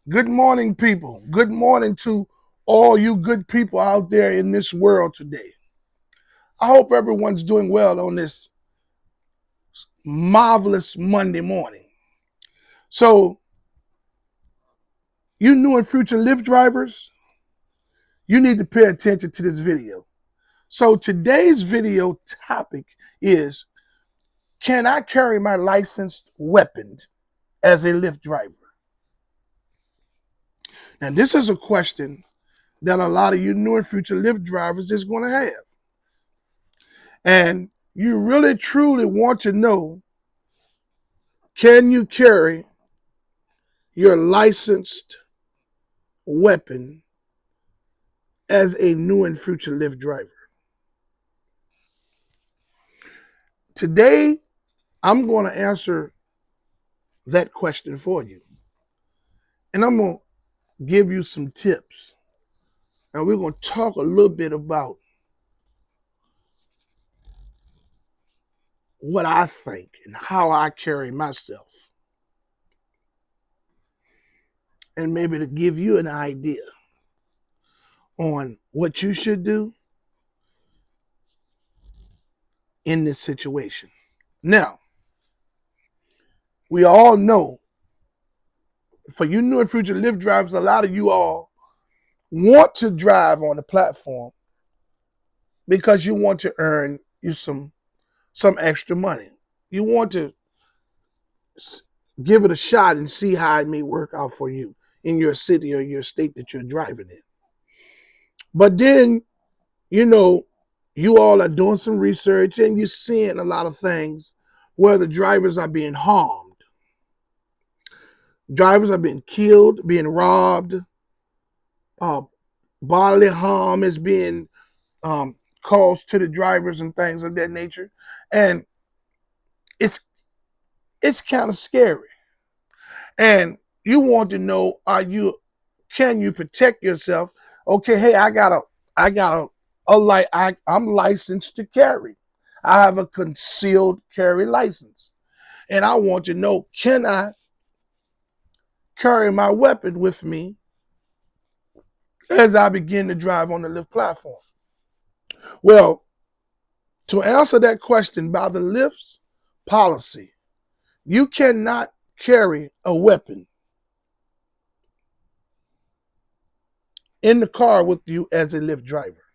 Good morning, people. Good morning to all you good people out there in this world today. I hope everyone's doing well on this marvelous Monday morning. So, you new and future Lyft drivers, you need to pay attention to this video. So, today's video topic is, can I carry my licensed weapon as a Lyft driver? Now, this is a question that a lot of you new and future Lyft drivers is going to have. And you really truly want to know, can you carry your licensed weapon as a new and future Lyft driver? Today, I'm going to answer that question for you. And I'm going to give you some tips. And we're going to talk a little bit about what I think and how I carry myself. And maybe to give you an idea on what you should do in this situation. Now, we all know, for you new and future Lyft drivers, a lot of you all want to drive on the platform because you want to earn you some extra money. You want to give it a shot and see how it may work out for you in your city or your state that you're driving in. But then, you all are doing some research and you're seeing a lot of things where the drivers are being harmed. Drivers are being killed, being robbed. Bodily harm is being caused to the drivers and things of that nature. And it's kind of scary. And you want to know, can you protect yourself? Okay, hey, I'm licensed to carry. I have a concealed carry license. And I want to know, can I carry my weapon with me as I begin to drive on the Lyft platform? Well, to answer that question, by the Lyft's policy, you cannot carry a weapon in the car with you as a Lyft driver.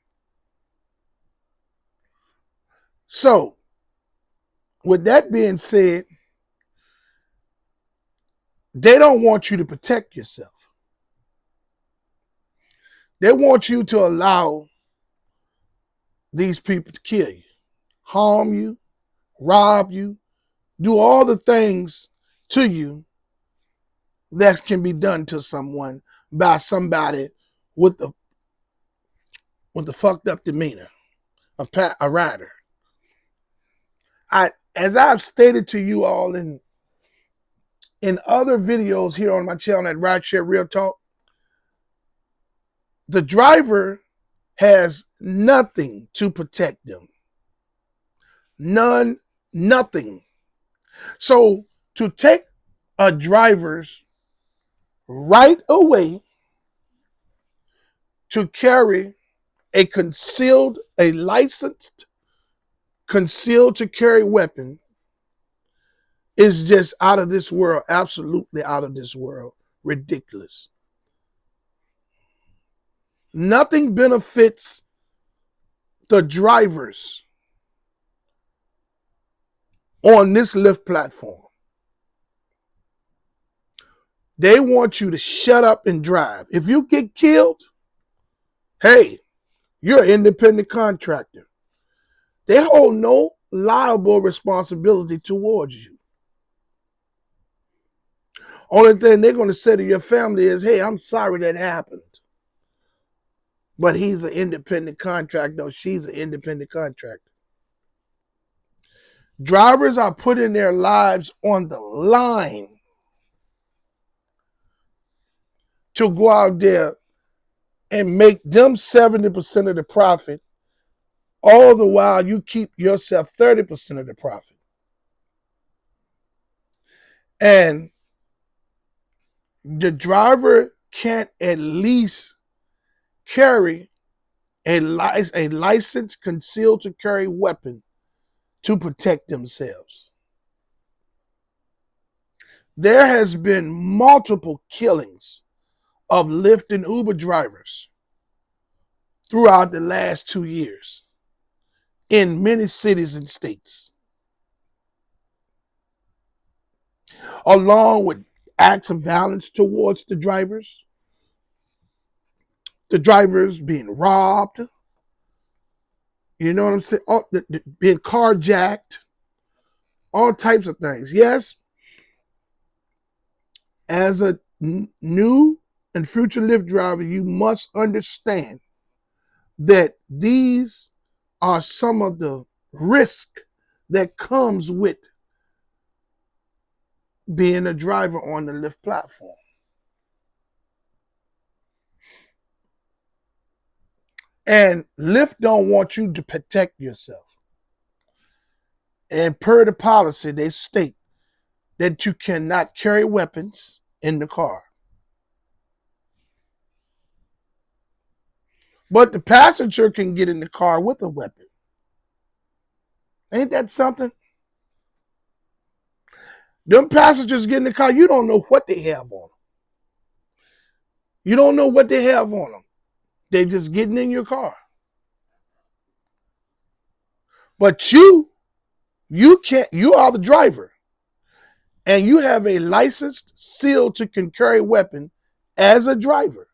So, with that being said, they don't want you to protect yourself. They want you to allow these people to kill you, harm you, rob you, do all the things to you that can be done to someone by somebody with the fucked up demeanor, a rider. As I've stated to you all in other videos here on my channel at Rideshare RealTalk, the driver has nothing to protect them. Nothing. So to take a driver's right away to carry a licensed concealed to carry weapon is just out of this world, absolutely out of this world, ridiculous. Nothing benefits the drivers on this Lyft platform. They want you to shut up and drive. If you get killed, hey, you're an independent contractor. They hold no liable responsibility towards you. Only thing they're going to say to your family is, hey, I'm sorry that happened. But he's an independent contractor. No, she's an independent contractor. Drivers are putting their lives on the line to go out there and make them 70% of the profit, all the while you keep yourself 30% of the profit. And the driver can't at least carry a licensed concealed to carry weapon to protect themselves. There has been multiple killings of Lyft and Uber drivers throughout the last 2 years in many cities and states, along with acts of violence towards the drivers being robbed, you know what I'm saying, being carjacked, all types of things. Yes, as a new and future Lyft driver, you must understand that these are some of the risk that comes with being a driver on the Lyft platform. And Lyft don't want you to protect yourself. And per the policy, they state that you cannot carry weapons in the car. But the passenger can get in the car with a weapon. Ain't that something? Them passengers get in the car, you don't know what they have on them. You don't know what they have on them. They're just getting in your car. But you can't, you are the driver. And you have a licensed, sealed to carry weapon as a driver.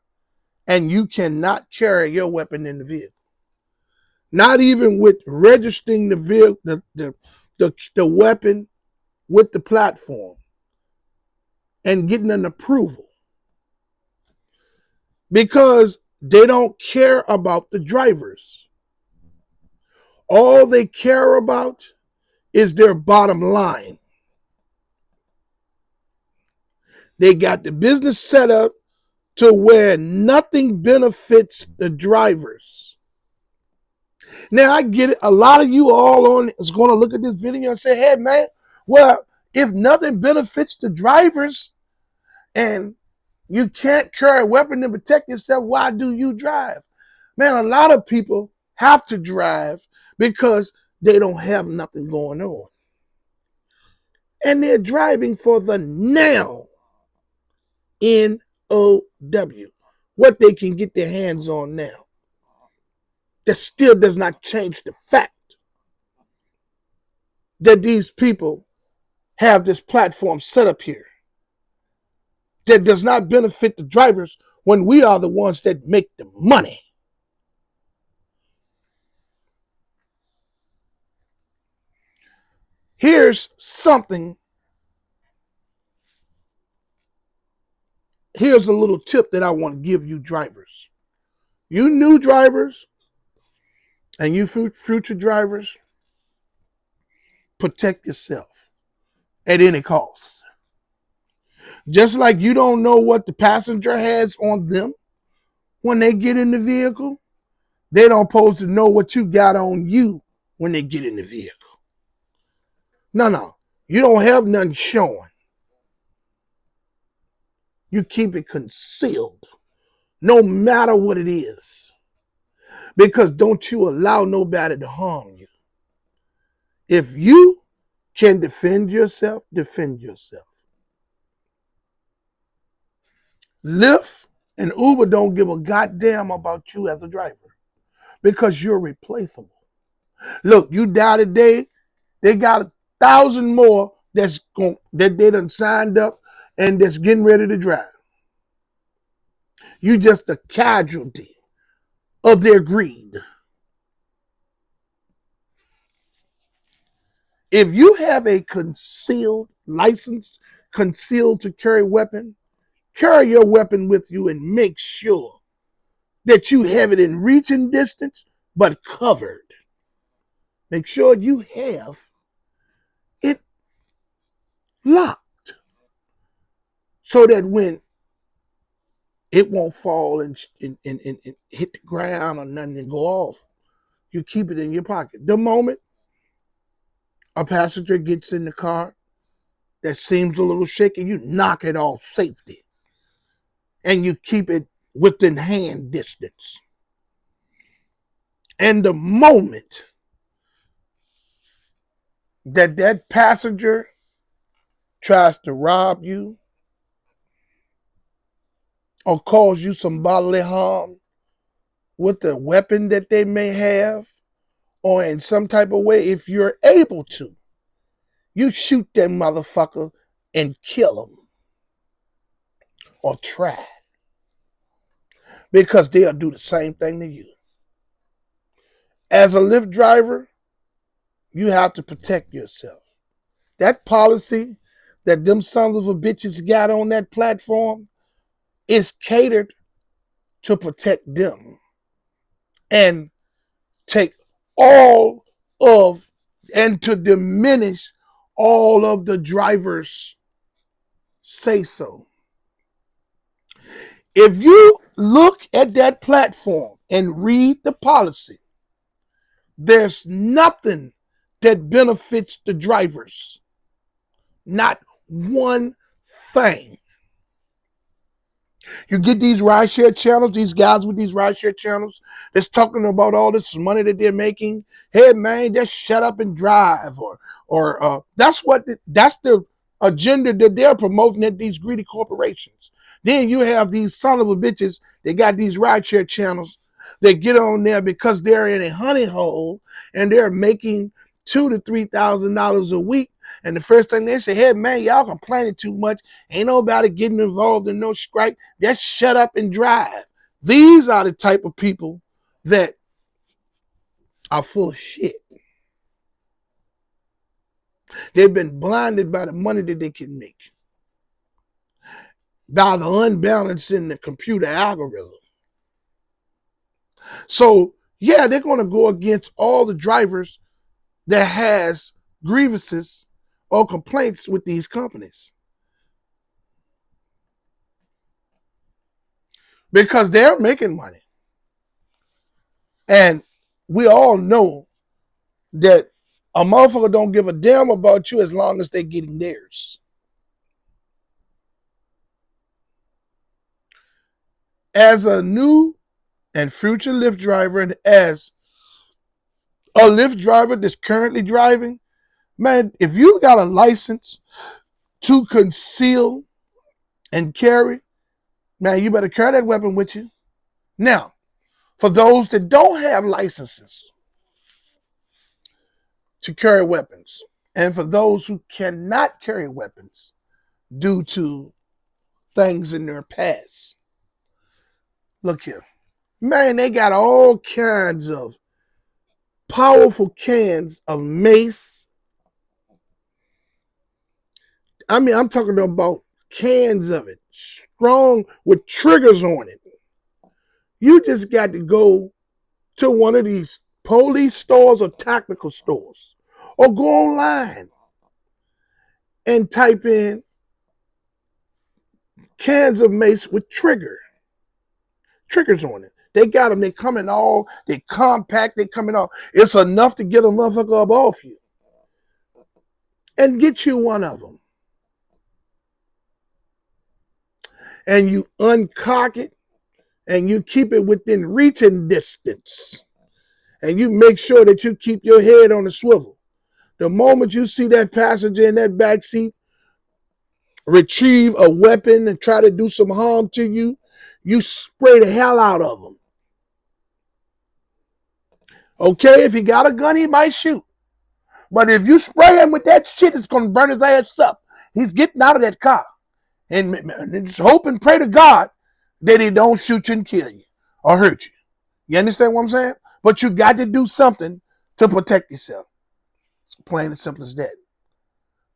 And you cannot carry your weapon in the vehicle. Not even with registering the vehicle, the weapon with the platform and getting an approval. Because they don't care about the drivers. All they care about is their bottom line. They got the business set up to where nothing benefits the drivers. Now, I get it. A lot of you all on is going to look at this video and say, hey, man, well, if nothing benefits the drivers and you can't carry a weapon to protect yourself, why do you drive? Man, a lot of people have to drive because they don't have nothing going on. And they're driving for the now. N-O-W. What they can get their hands on now. That still does not change the fact that these people have this platform set up here that does not benefit the drivers when we are the ones that make the money. Here's a little tip that I want to give you drivers. You new drivers and you future drivers, protect yourself at any cost. Just like you don't know what the passenger has on them when they get in the vehicle, they don't supposed to know what you got on you when they get in the vehicle. No. You don't have nothing showing. You keep it concealed, no matter what it is. Because don't you allow nobody to harm you. If you can defend yourself, defend yourself. Lyft and Uber don't give a goddamn about you as a driver because you're replaceable. Look, you die today, they got 1,000 more that they done signed up and that's getting ready to drive. You just a casualty of their greed. If you have a concealed license, concealed to carry weapon, carry your weapon with you and make sure that you have it in reaching distance, but covered. Make sure you have it locked so that when it won't fall and hit the ground or nothing and go off, you keep it in your pocket. The moment a passenger gets in the car that seems a little shaky, you knock it off safety. and you keep it within hand distance. And the moment that passenger tries to rob you or cause you some bodily harm with a weapon that they may have, or in some type of way, if you're able to, you shoot that motherfucker and kill him or try, because they'll do the same thing to you. As a Lyft driver, you have to protect yourself. That policy that them sons of a bitches got on that platform is catered to protect them and take all of and to diminish all of the drivers' say so. If you look at that platform and read the policy, there's nothing that benefits the drivers. Not one thing. You get these rideshare channels, these guys with these rideshare channels that's talking about all this money that they're making. Hey man, just shut up and drive, or that's the agenda that they're promoting at these greedy corporations. Then you have these son of a bitches that got these rideshare channels. They get on there because they're in a honey hole and they're making $2,000 to $3,000 a week. And the first thing they say, hey man, y'all complaining too much. Ain't nobody getting involved in no strike. Just shut up and drive. These are the type of people that are full of shit. They've been blinded by the money that they can make, by the unbalance in the computer algorithm. So yeah, they're going to go against all the drivers that has grievances or complaints with these companies, because they're making money. And we all know that a motherfucker don't give a damn about you as long as they're getting theirs. As a new and future Lyft driver, and as a Lyft driver that's currently driving, man, if you got a license to conceal and carry, man, you better carry that weapon with you. Now, for those that don't have licenses to carry weapons, and for those who cannot carry weapons due to things in their past, look here. Man, they got all kinds of powerful cans of mace. I mean, I'm talking about cans of it, strong with triggers on it. You just got to go to one of these police stores or tactical stores, or go online and type in cans of mace with triggers on it. They got them. They come in all, they compact, they come in all. It's enough to get a motherfucker up off you. And get you one of them. And you uncock it, and you keep it within reaching distance. And you make sure that you keep your head on the swivel. The moment you see that passenger in that back seat retrieve a weapon and try to do some harm to you, you spray the hell out of them. Okay, if he got a gun, he might shoot. But if you spray him with that shit, it's going to burn his ass up. He's getting out of that car. And just hope and pray to God that he don't shoot you and kill you or hurt you. You understand what I'm saying? But you got to do something to protect yourself. Plain and simple as that.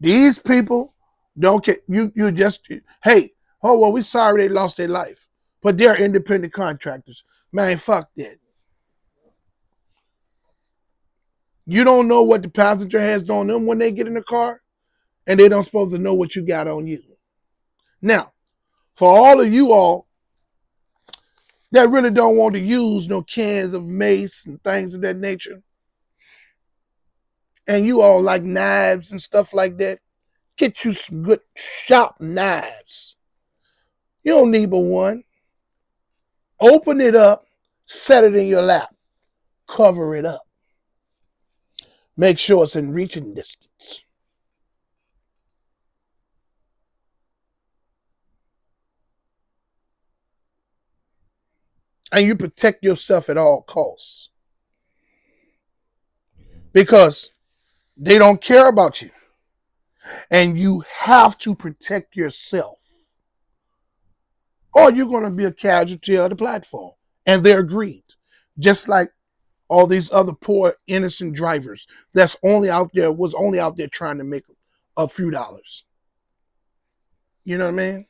These people don't care. You just, hey, oh, well, we're sorry they lost their life. But they're independent contractors. Man, fuck that. You don't know what the passenger has on them when they get in the car, and they don't supposed to know what you got on you. Now, for all of you all that really don't want to use no cans of mace and things of that nature, and you all like knives and stuff like that, get you some good sharp knives. You don't need but one. Open it up, set it in your lap, cover it up. Make sure it's in reaching distance. And you protect yourself at all costs. Because they don't care about you. And you have to protect yourself. Or you're going to be a casualty of the platform. And they're agreed. Just like all these other poor, innocent drivers was only out there trying to make a few dollars. You know what I mean?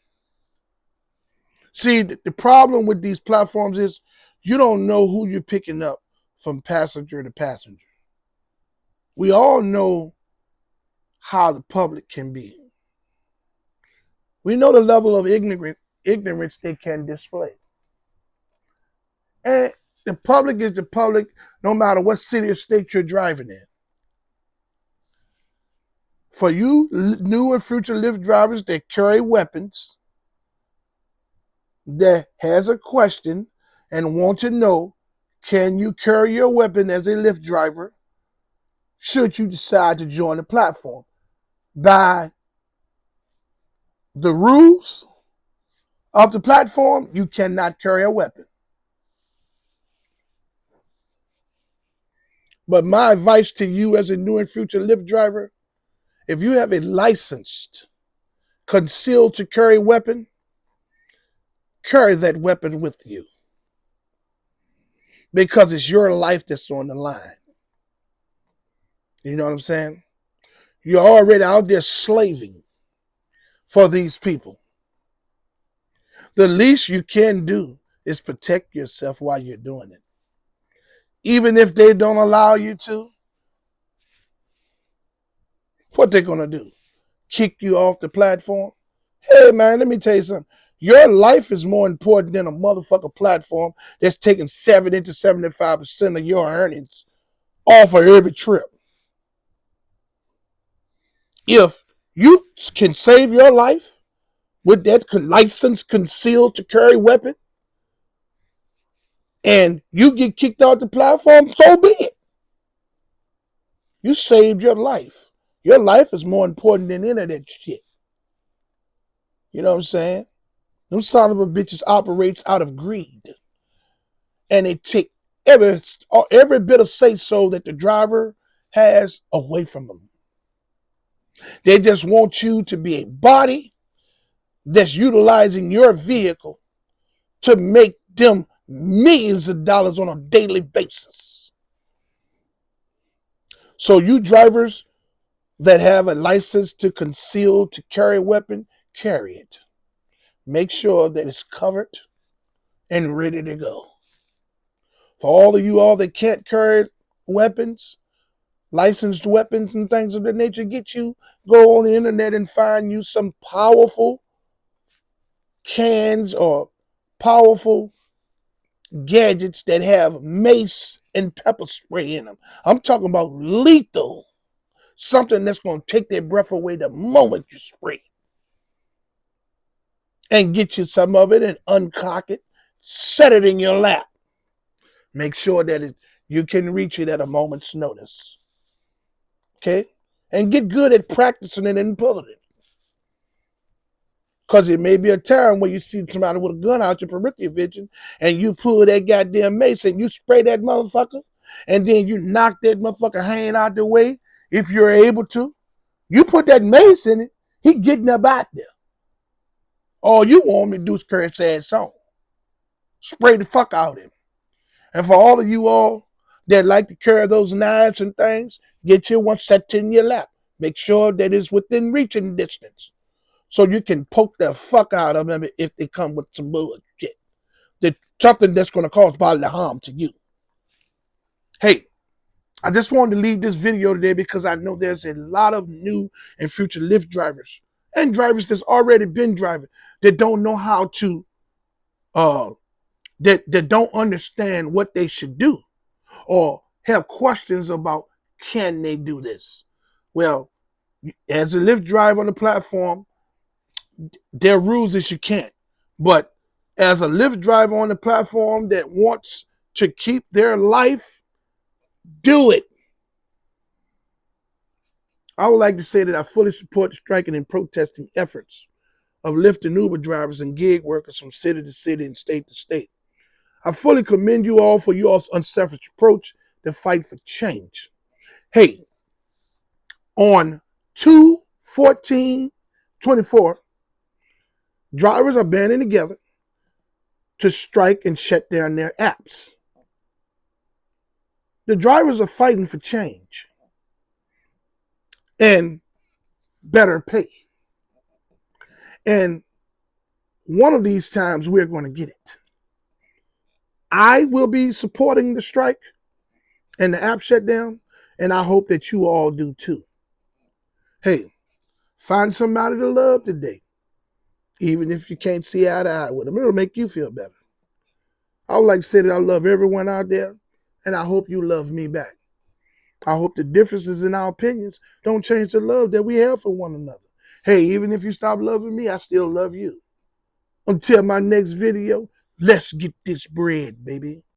See, the problem with these platforms is you don't know who you're picking up from passenger to passenger. We all know how the public can be. We know the level of ignorance they can display. And the public is the public no matter what city or state you're driving in. For you new and future Lyft drivers that carry weapons, that has a question and want to know, can you carry your weapon as a Lyft driver should you decide to join the platform? By the rules of the platform, you cannot carry a weapon. But my advice to you as a new and future Lyft driver, if you have a licensed concealed to carry weapon, carry that weapon with you. Because it's your life that's on the line. You know what I'm saying? You're already out there slaving for these people. The least you can do is protect yourself while you're doing it. Even if they don't allow you to, what they're going to do? Kick you off the platform? Hey, man, let me tell you something. Your life is more important than a motherfucker platform that's taking 70 to 75% of your earnings off of every trip. If you can save your life with that license concealed to carry weapon and you get kicked off the platform, so be it. You saved your life. Your life is more important than any of that shit. You know what I'm saying? Them son of a bitches operates out of greed. And they take every bit of say-so that the driver has away from them. They just want you to be a body that's utilizing your vehicle to make them millions of dollars on a daily basis. So you drivers that have a license to conceal, to carry a weapon, carry it. Make sure that it's covered and ready to go. For all of you all that can't carry weapons, licensed weapons and things of that nature, go on the internet and find you some powerful cans or powerful gadgets that have mace and pepper spray in them. I'm talking about lethal. Something that's going to take their breath away the moment you spray. And get you some of it and uncock it. Set it in your lap. Make sure that you can reach it at a moment's notice. Okay? And get good at practicing it and pulling it. Because it may be a time where you see somebody with a gun out your peripheral vision and you pull that goddamn mace and you spray that motherfucker and then you knock that motherfucker hand out the way if you're able to. You put that mace in it, he getting up out there. All you want me to do is carry his ass on. Spray the fuck out of him. And for all of you all that like to carry those knives and things, get you one set in your lap. Make sure that it's within reaching distance. So you can poke the fuck out of them if they come with some bullshit. Something that's going to cause bodily harm to you. Hey, I just wanted to leave this video today because I know there's a lot of new and future Lyft drivers and drivers that's already been driving that don't know how to, that don't understand what they should do or have questions about can they do this. Well, as a Lyft driver on the platform, their rules is you can't. But as a Lyft driver on the platform that wants to keep their life, do it. I would like to say that I fully support the striking and protesting efforts of Lyft and Uber drivers and gig workers from city to city and state to state. I fully commend you all for your unselfish approach to fight for change. Hey, on 2/14/24, drivers are banding together to strike and shut down their apps. The drivers are fighting for change and better pay. And one of these times we're going to get it. I will be supporting the strike and the app shutdown, and I hope that you all do too. Hey, find somebody to love today, even if you can't see eye to eye with them. It'll make you feel better. I would like to say that I love everyone out there, and I hope you love me back. I hope the differences in our opinions don't change the love that we have for one another. Hey, even if you stop loving me, I still love you. Until my next video, let's get this bread, baby.